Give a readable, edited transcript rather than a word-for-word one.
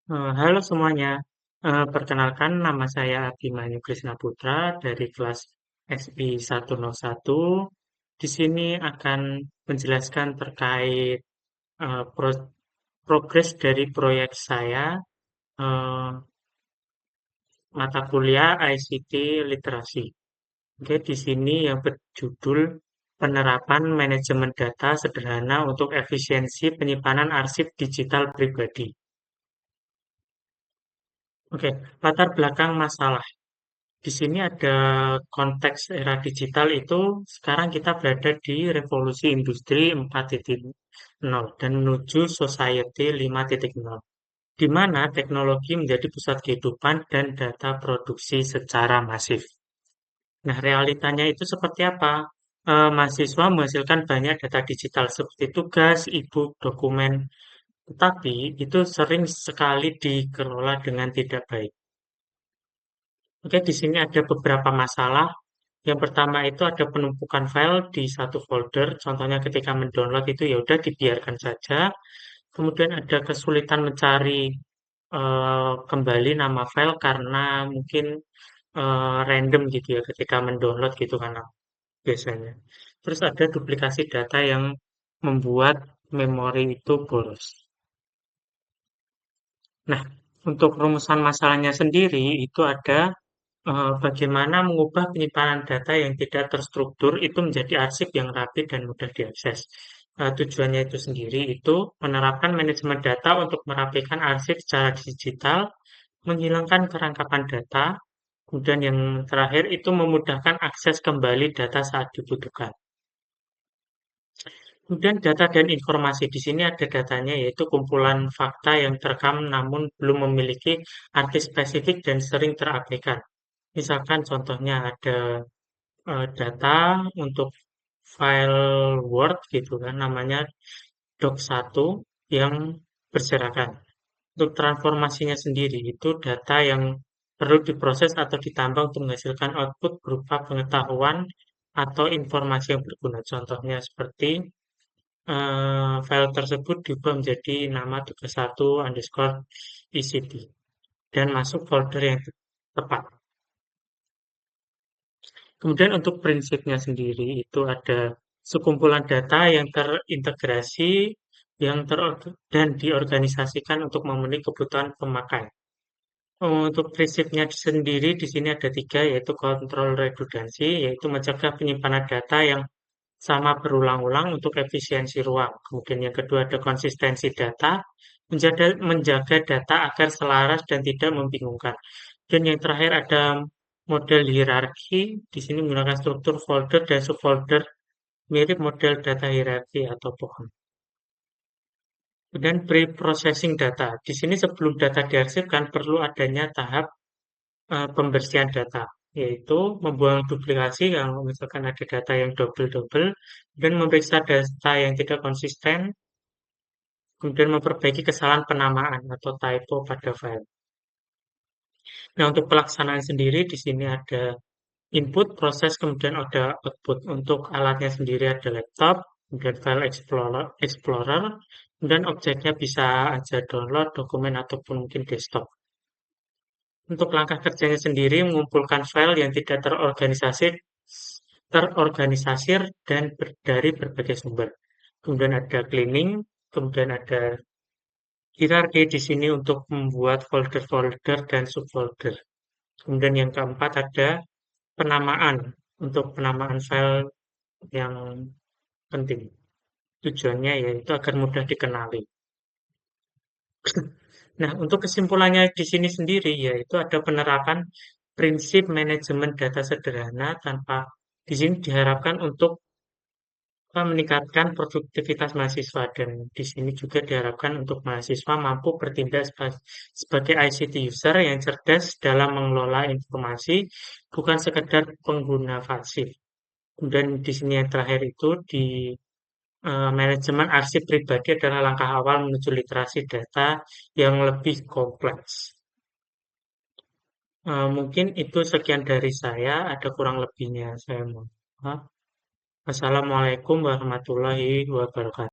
Halo semuanya. Perkenalkan nama saya Abimanyu Krisna Putra dari kelas SI 101. Di sini akan menjelaskan terkait progres dari proyek saya, eh, mata kuliah ICT Literasi. Oke, di sini yang berjudul Penerapan Manajemen Data Sederhana untuk Efisiensi Penyimpanan Arsip Digital Pribadi. Oke, latar belakang masalah. Di sini ada konteks era digital itu sekarang kita berada di revolusi industri 4.0 dan menuju society 5.0, di mana teknologi menjadi pusat kehidupan dan data produksi secara masif. Nah, realitanya itu seperti apa? Mahasiswa menghasilkan banyak data digital seperti tugas, e-book, dokumen, tetapi itu sering sekali dikelola dengan tidak baik. Oke, di sini ada beberapa masalah. Yang pertama itu ada penumpukan file di satu folder. Contohnya ketika mendownload itu ya udah dibiarkan saja. Kemudian ada kesulitan mencari kembali nama file karena mungkin random gitu ya ketika mendownload gitu kan biasanya. Terus ada duplikasi data yang membuat memori itu boros. Nah, untuk rumusan masalahnya sendiri itu ada bagaimana mengubah penyimpanan data yang tidak terstruktur itu menjadi arsip yang rapi dan mudah diakses. Tujuannya itu sendiri itu menerapkan manajemen data untuk merapikan arsip secara digital, menghilangkan kerangkapan data, kemudian yang terakhir itu memudahkan akses kembali data saat dibutuhkan. Kemudian data dan informasi di sini ada datanya yaitu kumpulan fakta yang terekam namun belum memiliki arti spesifik dan sering terabaikan. Misalkan contohnya ada data untuk file Word gitu kan namanya doc 1 yang berserakan. Untuk transformasinya sendiri itu data yang perlu diproses atau ditambah untuk menghasilkan output berupa pengetahuan atau informasi yang berguna. Contohnya seperti file tersebut diubah menjadi nama tugas 1 underscore ECT dan masuk folder yang tepat. Kemudian untuk prinsipnya sendiri itu ada sekumpulan data yang terintegrasi dan diorganisasikan untuk memenuhi kebutuhan pemakai. Untuk prinsipnya sendiri di sini ada tiga, yaitu kontrol redundansi, yaitu mencegah penyimpanan data yang sama berulang-ulang untuk efisiensi ruang. Kemudian yang kedua ada konsistensi data, menjaga data agar selaras dan tidak membingungkan. Dan yang terakhir ada model hierarki, di sini menggunakan struktur folder dan subfolder mirip model data hierarki atau pohon. Kemudian pre-processing data. Di sini sebelum data diarsipkan perlu adanya tahap pembersihan data, yaitu membuang duplikasi kalau misalkan ada data yang double-double, dan memeriksa data yang tidak konsisten, kemudian memperbaiki kesalahan penamaan atau typo pada file. Nah, untuk pelaksanaan sendiri di sini ada input, proses, kemudian ada output. Untuk alatnya sendiri ada laptop, kemudian file explorer, kemudian objeknya bisa aja download, dokumen, ataupun mungkin desktop. Untuk langkah kerjanya sendiri mengumpulkan file yang tidak terorganisasir dan dari berbagai sumber. Kemudian ada cleaning, kemudian ada hierarki di sini untuk membuat folder-folder dan subfolder. Kemudian yang keempat ada penamaan untuk penamaan file yang penting. Tujuannya yaitu agar mudah dikenali. Nah, untuk kesimpulannya di sini sendiri yaitu ada penerapan prinsip manajemen data sederhana tanpa di sini diharapkan untuk meningkatkan produktivitas mahasiswa dan di sini juga diharapkan untuk mahasiswa mampu bertindak sebagai ICT user yang cerdas dalam mengelola informasi, bukan sekedar pengguna pasif. Kemudian di sini yang terakhir itu di manajemen arsip pribadi adalah langkah awal menuju literasi data yang lebih kompleks. Mungkin itu sekian dari saya, ada kurang lebihnya saya mohon maaf. Wassalamualaikum warahmatullahi wabarakatuh.